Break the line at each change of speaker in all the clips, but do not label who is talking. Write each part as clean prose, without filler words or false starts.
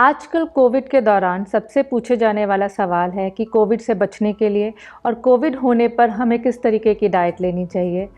आजकल कोविड के दौरान सबसे पूछे जाने वाला सवाल है कि कोविड से बचने के लिए और कोविड होने पर हमें किस तरीके की डाइट लेनी चाहिए,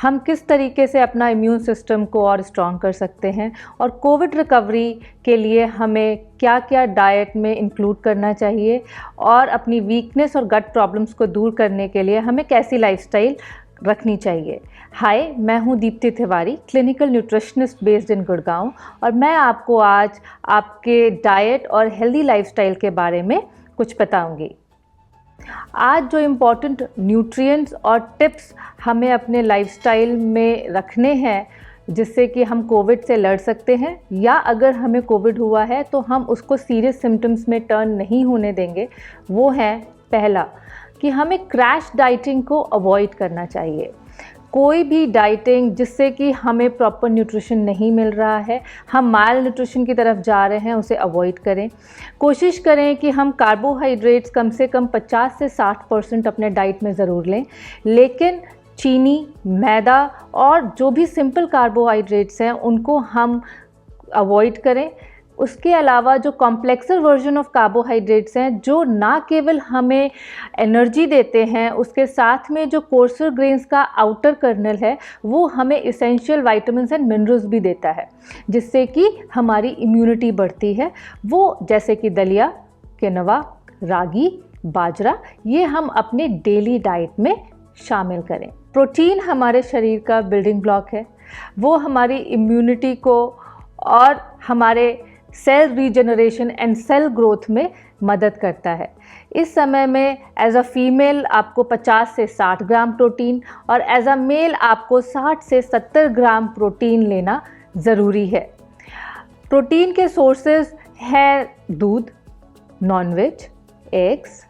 हम किस तरीके से अपना इम्यून सिस्टम को और स्ट्रॉन्ग कर सकते हैं और कोविड रिकवरी के लिए हमें क्या क्या डाइट में इंक्लूड करना चाहिए और अपनी वीकनेस और गट प्रॉब्लम्स को दूर करने के लिए हमें कैसी लाइफस्टाइल रखनी चाहिए। हाय, मैं हूं Deepti Tiwari, clinical nutritionist based in Gurgaon और मैं आपको आज आपके डाइट और हेल्दी लाइफस्टाइल के बारे में कुछ बताऊंगी। आज जो इम्पॉर्टेंट न्यूट्रिएंट्स और टिप्स हमें अपने लाइफस्टाइल में रखने हैं जिससे कि हम कोविड से लड़ सकते हैं या अगर हमें कोविड हुआ है तो हम उसको सीरियस सिम्टम्स में टर्न नहीं होने देंगे, वो है पहला कि हमें क्रैश डाइटिंग को अवॉइड करना चाहिए। कोई भी डाइटिंग जिससे कि हमें प्रॉपर न्यूट्रिशन नहीं मिल रहा है, हम माल न्यूट्रिशन की तरफ जा रहे हैं, उसे अवॉइड करें। कोशिश करें कि हम कार्बोहाइड्रेट्स कम से कम 50 से 60% अपने डाइट में ज़रूर लें, लेकिन चीनी, मैदा और जो भी सिंपल कार्बोहाइड्रेट्स हैं उनको हम अवॉइड करें। उसके अलावा जो कॉम्प्लेक्सर वर्जन ऑफ कार्बोहाइड्रेट्स हैं जो ना केवल हमें एनर्जी देते हैं, उसके साथ में जो कोर्सर ग्रेन्स का आउटर कर्नल है वो हमें इसेंशियल विटामिन्स एंड मिनरल्स भी देता है जिससे कि हमारी इम्यूनिटी बढ़ती है। वो जैसे कि दलिया, किनवा, रागी, बाजरा, ये हम अपने डेली डाइट में शामिल करें। प्रोटीन हमारे शरीर का बिल्डिंग ब्लॉक है, वो हमारी इम्यूनिटी को और हमारे cell regeneration and cell growth में मदद करता है। इस समय में एज अ फीमेल आपको 50 से 60 ग्राम प्रोटीन और एज अ मेल आपको 60 से 70 ग्राम प्रोटीन लेना ज़रूरी है। प्रोटीन के सोर्सेज हैं दूध, nonveg, eggs,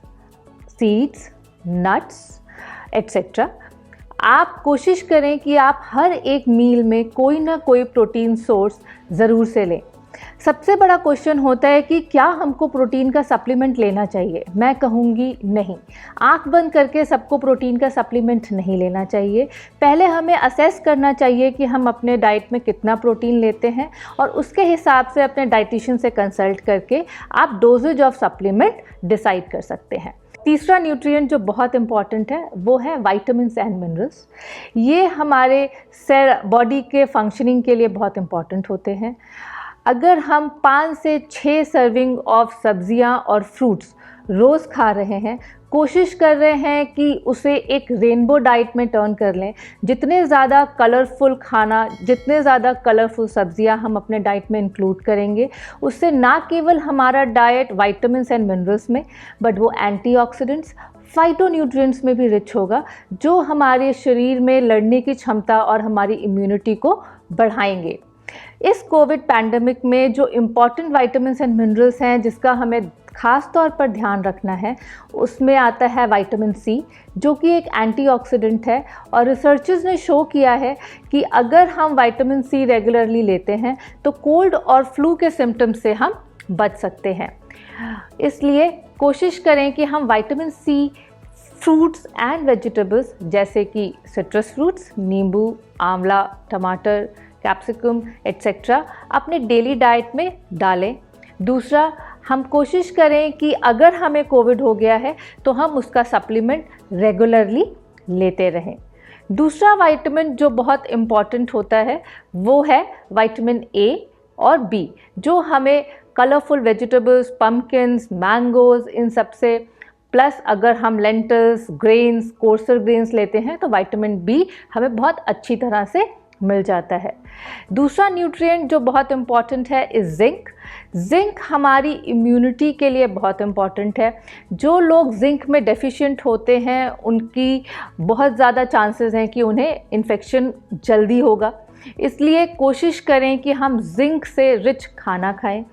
seeds, nuts etcetera. आप कोशिश करें कि आप हर एक मील में कोई ना कोई प्रोटीन सोर्स ज़रूर से लें। सबसे बड़ा क्वेश्चन होता है कि क्या हमको प्रोटीन का सप्लीमेंट लेना चाहिए। मैं कहूँगी नहीं, आंख बंद करके सबको प्रोटीन का सप्लीमेंट नहीं लेना चाहिए। पहले हमें असेस करना चाहिए कि हम अपने डाइट में कितना प्रोटीन लेते हैं और उसके हिसाब से अपने डाइटिशियन से कंसल्ट करके आप डोजेज ऑफ सप्लीमेंट डिसाइड कर सकते हैं। तीसरा न्यूट्रिएंट जो बहुत इंपॉर्टेंट है वो है विटामिन्स एंड मिनरल्स। ये हमारे सेल बॉडी के फंक्शनिंग के लिए बहुत इंपॉर्टेंट होते हैं। अगर हम 5 से 6 सर्विंग ऑफ सब्जियां और फ्रूट्स रोज़ खा रहे हैं, कोशिश कर रहे हैं कि उसे एक रेनबो डाइट में टर्न कर लें। जितने ज़्यादा कलरफुल खाना, जितने ज़्यादा कलरफुल सब्जियां हम अपने डाइट में इंक्लूड करेंगे, उससे ना केवल हमारा डाइट विटामिन्स एंड मिनरल्स में बट वो एंटीऑक्सीडेंट्स, फाइटोन्यूट्रिएंट्स में भी रिच होगा जो हमारे शरीर में लड़ने की क्षमता और हमारी इम्यूनिटी को बढ़ाएंगे। इस कोविड पैंडमिक में जो इम्पॉर्टेंट विटामिन्स एंड मिनरल्स हैं जिसका हमें ख़ास तौर पर ध्यान रखना है, उसमें आता है विटामिन सी जो कि एक एंटीऑक्सीडेंट है और रिसर्चर्स ने शो किया है कि अगर हम विटामिन सी रेगुलरली लेते हैं तो कोल्ड और फ्लू के सिम्टम्स से हम बच सकते हैं। इसलिए कोशिश करें कि हम vitamin C fruits and vegetables जैसे कि सिट्रस फ्रूट्स, नींबू, आंवला, टमाटर, कैप्सिकम एट्सेट्रा अपने डेली डाइट में डालें। दूसरा, हम कोशिश करें कि अगर हमें कोविड हो गया है तो हम उसका सप्लीमेंट रेगुलरली लेते रहें। दूसरा विटामिन जो बहुत इम्पॉर्टेंट होता है वो है विटामिन ए और बी जो हमें कलरफुल वेजिटेबल्स, पम्पकिन्स, मैंगोज़, इन सब से प्लस अगर हम लेंटल्स, ग्रेन्स, कोर्सर ग्रेन्स लेते हैं तो विटामिन बी हमें बहुत अच्छी तरह से मिल जाता है। दूसरा न्यूट्रिएंट जो बहुत इम्पॉर्टेंट है इस जिंक। जिंक हमारी इम्यूनिटी के लिए बहुत इम्पॉर्टेंट है। जो लोग जिंक में डेफिशिएंट होते हैं उनकी बहुत ज़्यादा चांसेस हैं कि उन्हें इन्फेक्शन जल्दी होगा, इसलिए कोशिश करें कि हम जिंक से रिच खाना खाएं।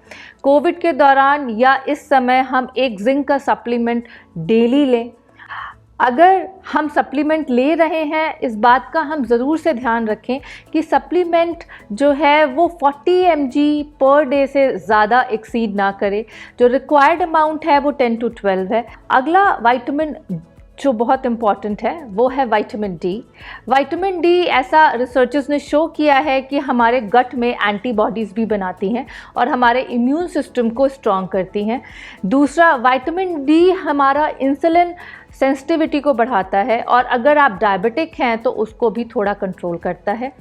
कोविड के दौरान या इस समय हम एक जिंक का सप्लीमेंट डेली लें। अगर हम सप्लीमेंट ले रहे हैं, इस बात का हम ज़रूर से ध्यान रखें कि सप्लीमेंट जो है वो 40 mg पर डे से ज़्यादा एक्सीड ना करे। जो रिक्वायर्ड अमाउंट है वो 10 to 12 है। अगला विटामिन जो बहुत इम्पॉर्टेंट है वो है विटामिन डी। विटामिन डी ऐसा रिसर्चर्स ने शो किया है कि हमारे गट में एंटीबॉडीज़ भी बनाती हैं और हमारे इम्यून सिस्टम को स्ट्रॉन्ग करती हैं। दूसरा, विटामिन डी हमारा इंसुलिन सेंसिटिविटी को बढ़ाता है और अगर आप डायबिटिक हैं तो उसको भी थोड़ा कंट्रोल करता है।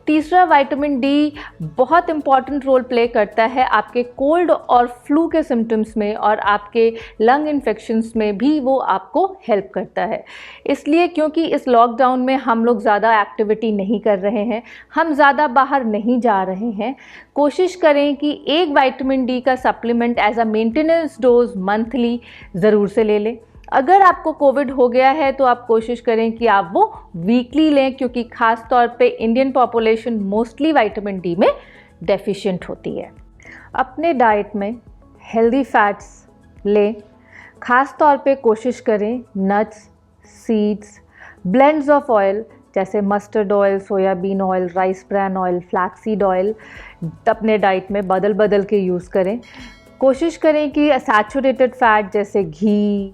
तीसरा, विटामिन डी बहुत इम्पॉर्टेंट रोल प्ले करता है आपके कोल्ड और फ्लू के सिम्टम्स में और आपके लंग इन्फेक्शंस में भी वो आपको हेल्प करता है। इसलिए क्योंकि इस लॉकडाउन में हम लोग ज़्यादा एक्टिविटी नहीं कर रहे हैं, हम ज़्यादा बाहर नहीं जा रहे हैं, कोशिश करें कि एक विटामिन डी का supplement as a maintenance dose monthly ज़रूर से ले लें। अगर आपको कोविड हो गया है तो आप कोशिश करें कि आप वो वीकली लें, क्योंकि ख़ास तौर पे Indian population mostly vitamin D में डेफिशिएंट होती है। अपने डाइट में हेल्दी फैट्स लें, ख़ास तौर पे कोशिश करें nuts, seeds, blends of oil जैसे mustard oil, soyabean oil, rice bran oil, flaxseed oil अपने डाइट में बदल बदल के यूज़ करें। कोशिश करें कि सैचुरेटेड फैट जैसे घी,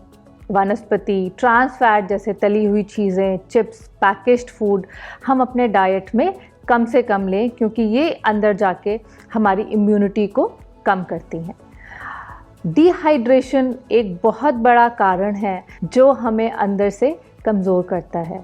वनस्पति, ट्रांस फैट जैसे तली हुई चीज़ें, चिप्स, पैकेज्ड फूड हम अपने डाइट में कम से कम लें, क्योंकि ये अंदर जाके हमारी इम्यूनिटी को कम करती हैं। डिहाइड्रेशन एक बहुत बड़ा कारण है जो हमें अंदर से कमज़ोर करता है।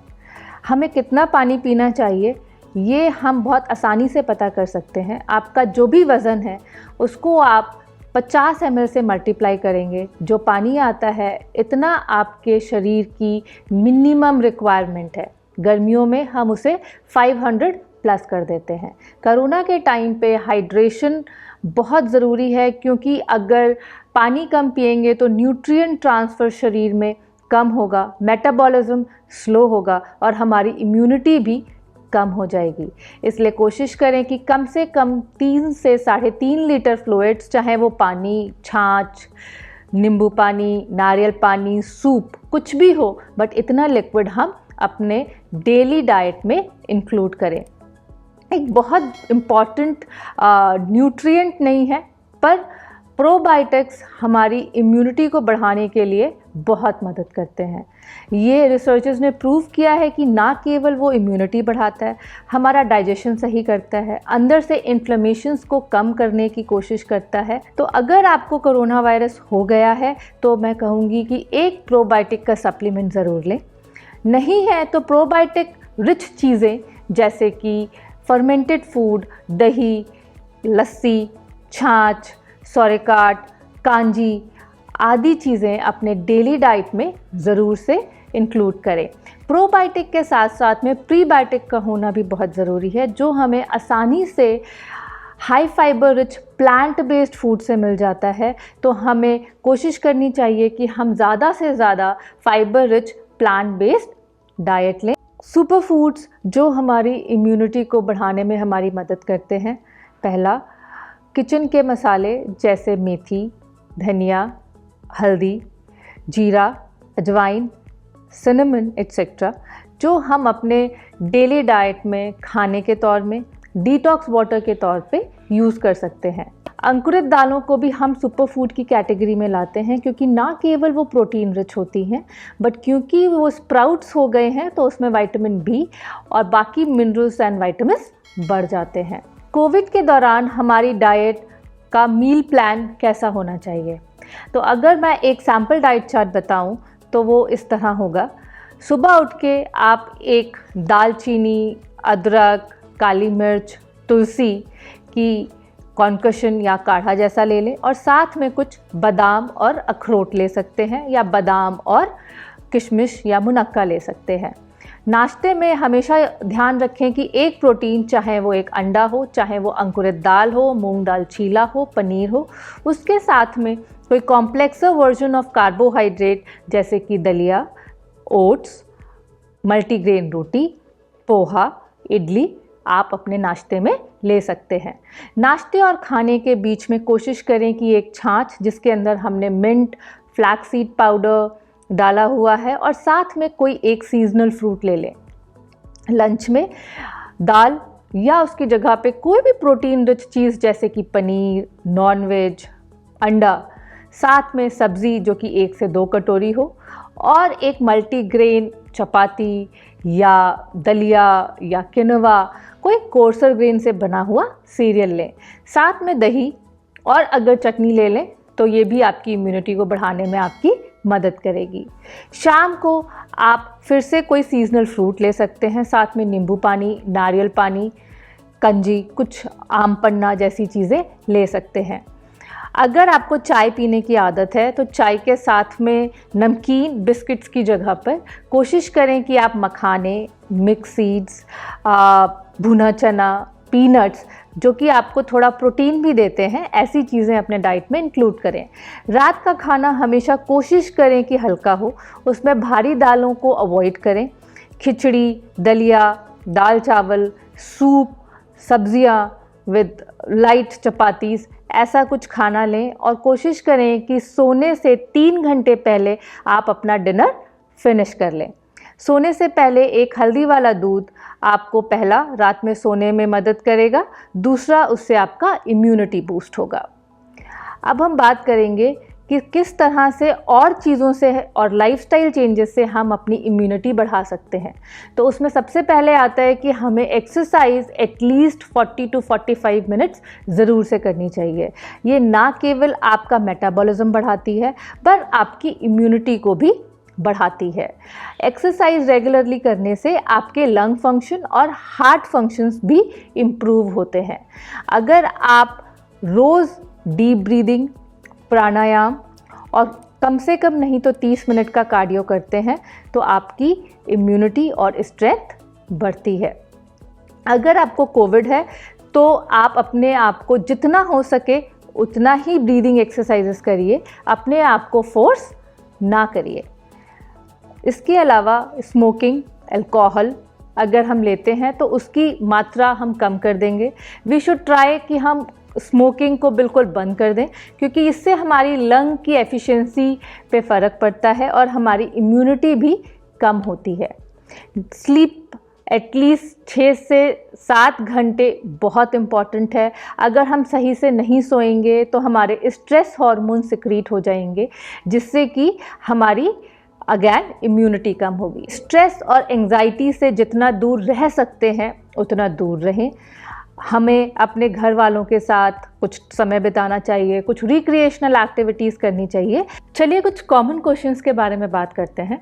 हमें कितना पानी पीना चाहिए ये हम बहुत आसानी से पता कर सकते हैं। आपका जो भी वज़न है उसको आप 50 ml से मल्टीप्लाई करेंगे, जो पानी आता है इतना आपके शरीर की मिनिमम रिक्वायरमेंट है। गर्मियों में हम उसे 500 प्लस कर देते हैं। कोरोना के टाइम पे हाइड्रेशन बहुत ज़रूरी है, क्योंकि अगर पानी कम पिएंगे तो न्यूट्रिएंट ट्रांसफ़र शरीर में कम होगा, मेटाबॉलिज्म स्लो होगा और हमारी इम्यूनिटी भी कम हो जाएगी। इसलिए कोशिश करें कि कम से कम 3 से 3.5 लीटर फ्लूइड्स, चाहे वो पानी, छाछ, नींबू पानी, नारियल पानी, सूप, कुछ भी हो, बट इतना लिक्विड हम अपने डेली डाइट में इंक्लूड करें। एक बहुत इम्पॉर्टेंट न्यूट्रिएंट नहीं है, पर प्रोबायोटिक्स हमारी इम्यूनिटी को बढ़ाने के लिए बहुत मदद करते हैं। ये रिसर्चर्स ने प्रूव किया है कि ना केवल वो इम्यूनिटी बढ़ाता है, हमारा डाइजेशन सही करता है, अंदर से इन्फ्लेमेशंस को कम करने की कोशिश करता है। तो अगर आपको कोरोना वायरस हो गया है तो मैं कहूँगी कि एक प्रोबायोटिक का सप्लीमेंट ज़रूर लें। नहीं है तो प्रोबायोटिक रिच चीज़ें जैसे कि फर्मेंटेड फूड, दही, लस्सी, छाछ, सौरेकाट, कांजी आदि चीज़ें अपने डेली डाइट में ज़रूर से इंक्लूड करें। प्रोबायोटिक के साथ साथ में प्रीबायोटिक का होना भी बहुत ज़रूरी है, जो हमें आसानी से high fibre rich plant based food से मिल जाता है। तो हमें कोशिश करनी चाहिए कि हम ज़्यादा से ज़्यादा fibre rich plant based diet लें। सुपर फूड्स जो हमारी इम्यूनिटी को बढ़ाने में हमारी मदद करते हैं, पहला, किचन के मसाले जैसे मेथी, धनिया, हल्दी, जीरा, अजवाइन, सिनेमन एट्सेट्रा, जो हम अपने डेली डाइट में खाने के तौर में डिटॉक्स वाटर के तौर पे यूज़ कर सकते हैं। अंकुरित दालों को भी हम सुपर फूड की कैटेगरी में लाते हैं, क्योंकि ना केवल वो प्रोटीन रिच होती हैं, बट क्योंकि वो स्प्राउट्स हो गए हैं तो उसमें विटामिन बी और बाकी मिनरल्स एंड विटामिन्स बढ़ जाते हैं। कोविड के दौरान हमारी डाइट का मील प्लान कैसा होना चाहिए? तो अगर मैं एक सैम्पल डाइट चार्ट बताऊं तो वो इस तरह होगा। सुबह उठ के आप एक दालचीनी, अदरक, काली मिर्च, तुलसी की कॉन्कशन या काढ़ा जैसा ले लें और साथ में कुछ बादाम और अखरोट ले सकते हैं, या बादाम और किशमिश या मुनक्का ले सकते हैं। नाश्ते में हमेशा ध्यान रखें कि एक प्रोटीन, चाहे वो एक अंडा हो, चाहे वो अंकुरित दाल हो, मूंग दाल चीला हो, पनीर हो, उसके साथ में कोई कॉम्प्लेक्सर वर्जन ऑफ कार्बोहाइड्रेट जैसे कि दलिया, ओट्स, मल्टीग्रेन रोटी, पोहा, इडली आप अपने नाश्ते में ले सकते हैं। नाश्ते और खाने के बीच में कोशिश करें कि एक छाछ जिसके अंदर हमने मिंट, फ्लैक्सीड पाउडर डाला हुआ है और साथ में कोई एक सीजनल फ्रूट ले लें। लंच में दाल या उसकी जगह पे कोई भी प्रोटीन रिच चीज़ जैसे कि पनीर, नॉनवेज, अंडा, साथ में सब्ज़ी जो कि 1 से 2 कटोरी हो, और एक मल्टीग्रेन चपाती या दलिया या किनोवा, कोई कोर्सर ग्रेन से बना हुआ सीरियल लें। साथ में दही और अगर चटनी ले लें तो ये भी आपकी इम्यूनिटी को बढ़ाने में आपकी मदद करेगी। शाम को आप फिर से कोई सीजनल फ्रूट ले सकते हैं, साथ में नींबू पानी, नारियल पानी, कंजी, कुछ आम पन्ना जैसी चीज़ें ले सकते हैं। अगर आपको चाय पीने की आदत है तो चाय के साथ में नमकीन बिस्किट्स की जगह पर कोशिश करें कि आप मखाने, मिक्स सीड्स, भुना चना, पीनट्स, जो कि आपको थोड़ा प्रोटीन भी देते हैं, ऐसी चीज़ें अपने डाइट में इंक्लूड करें। रात का खाना हमेशा कोशिश करें कि हल्का हो, उसमें भारी दालों को अवॉइड करें। खिचड़ी, दलिया, दाल चावल, सूप, सब्जियां विद लाइट चपातीज़, ऐसा कुछ खाना लें और कोशिश करें कि सोने से 3 घंटे पहले आप अपना डिनर फिनिश कर लें। सोने से पहले एक हल्दी वाला दूध आपको पहला रात में सोने में मदद करेगा, दूसरा उससे आपका इम्यूनिटी बूस्ट होगा। अब हम बात करेंगे कि किस तरह से और चीज़ों से और लाइफस्टाइल चेंजेस से हम अपनी इम्यूनिटी बढ़ा सकते हैं। तो उसमें सबसे पहले आता है कि हमें एक्सरसाइज एटलीस्ट 40 to 45 मिनट्स ज़रूर से करनी चाहिए। ये ना केवल आपका मेटाबॉलिज्म बढ़ाती है पर आपकी इम्यूनिटी को भी बढ़ाती है। एक्सरसाइज रेगुलरली करने से आपके लंग फंक्शन और हार्ट फंक्शंस भी इम्प्रूव होते हैं। अगर आप रोज़ डीप ब्रीदिंग, प्राणायाम और कम से कम नहीं तो 30 मिनट का कार्डियो करते हैं तो आपकी इम्यूनिटी और स्ट्रेंथ बढ़ती है। अगर आपको कोविड है तो आप अपने आप को जितना हो सके उतना ही ब्रीदिंग एक्सरसाइजेस करिए, अपने आप को फोर्स ना करिए। इसके अलावा स्मोकिंग, अल्कोहल अगर हम लेते हैं तो उसकी मात्रा हम कम कर देंगे। वी शुड ट्राई कि हम स्मोकिंग को बिल्कुल बंद कर दें, क्योंकि इससे हमारी लंग की एफिशिएंसी पे फ़र्क पड़ता है और हमारी इम्यूनिटी भी कम होती है। स्लीप एटलीस्ट 6 से 7 घंटे बहुत इम्पॉर्टेंट है। अगर हम सही से नहीं सोएंगे तो हमारे स्ट्रेस हार्मोन सिक्रीट हो जाएंगे, जिससे कि हमारी अगेन इम्यूनिटी कम होगी। स्ट्रेस और एंजाइटी से जितना दूर रह सकते हैं उतना दूर रहें। हमें अपने घर वालों के साथ कुछ समय बिताना चाहिए, कुछ रिक्रिएशनल एक्टिविटीज़ करनी चाहिए। चलिए कुछ कॉमन क्वेश्चंस के बारे में बात करते हैं।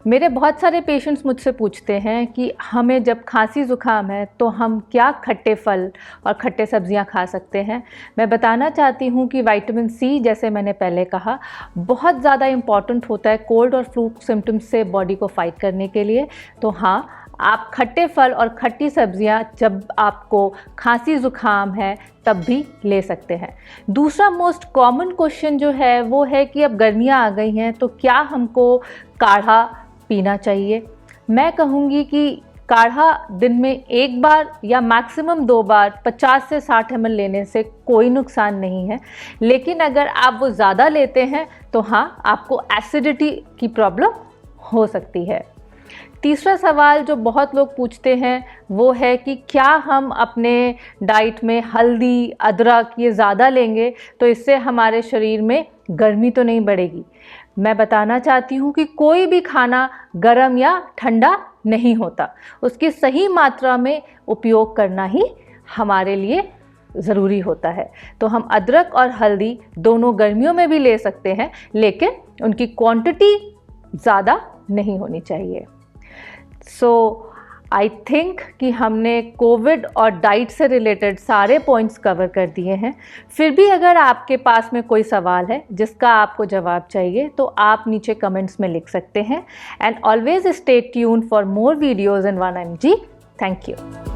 मेरे बहुत सारे पेशेंट्स मुझसे पूछते हैं कि हमें जब खांसी ज़ुकाम है तो हम क्या खट्टे फल और खट्टे सब्जियां खा सकते हैं। मैं बताना चाहती हूं कि विटामिन सी, जैसे मैंने पहले कहा, बहुत ज़्यादा इम्पॉर्टेंट होता है कोल्ड और फ्लू सिम्टम्स से बॉडी को फाइट करने के लिए। तो हाँ, आप खट्टे फल और खट्टी सब्जियां जब आपको खांसी ज़ुकाम है तब भी ले सकते हैं। दूसरा मोस्ट कॉमन क्वेश्चन जो है वो है कि अब गर्मियां आ गई हैं तो क्या हमको काढ़ा पीना चाहिए। मैं कहूँगी कि काढ़ा दिन में 1 बार या मैक्सिमम 2 बार 50 से 60 ml लेने से कोई नुकसान नहीं है, लेकिन अगर आप वो ज़्यादा लेते हैं तो हाँ, आपको एसिडिटी की प्रॉब्लम हो सकती है। तीसरा सवाल जो बहुत लोग पूछते हैं वो है कि क्या हम अपने डाइट में हल्दी, अदरक ये ज़्यादा लेंगे तो इससे हमारे शरीर में गर्मी तो नहीं बढ़ेगी। मैं बताना चाहती हूँ कि कोई भी खाना गर्म या ठंडा नहीं होता, उसकी सही मात्रा में उपयोग करना ही हमारे लिए ज़रूरी होता है। तो हम अदरक और हल्दी दोनों गर्मियों में भी ले सकते हैं, लेकिन उनकी क्वांटिटी ज़्यादा नहीं होनी चाहिए। सो आई थिंक कि हमने कोविड और डाइट से रिलेटेड सारे पॉइंट्स कवर कर दिए हैं। फिर भी अगर आपके पास में कोई सवाल है जिसका आपको जवाब चाहिए तो आप नीचे कमेंट्स में लिख सकते हैं। And always stay tuned for more videos in 1mg। Thank you.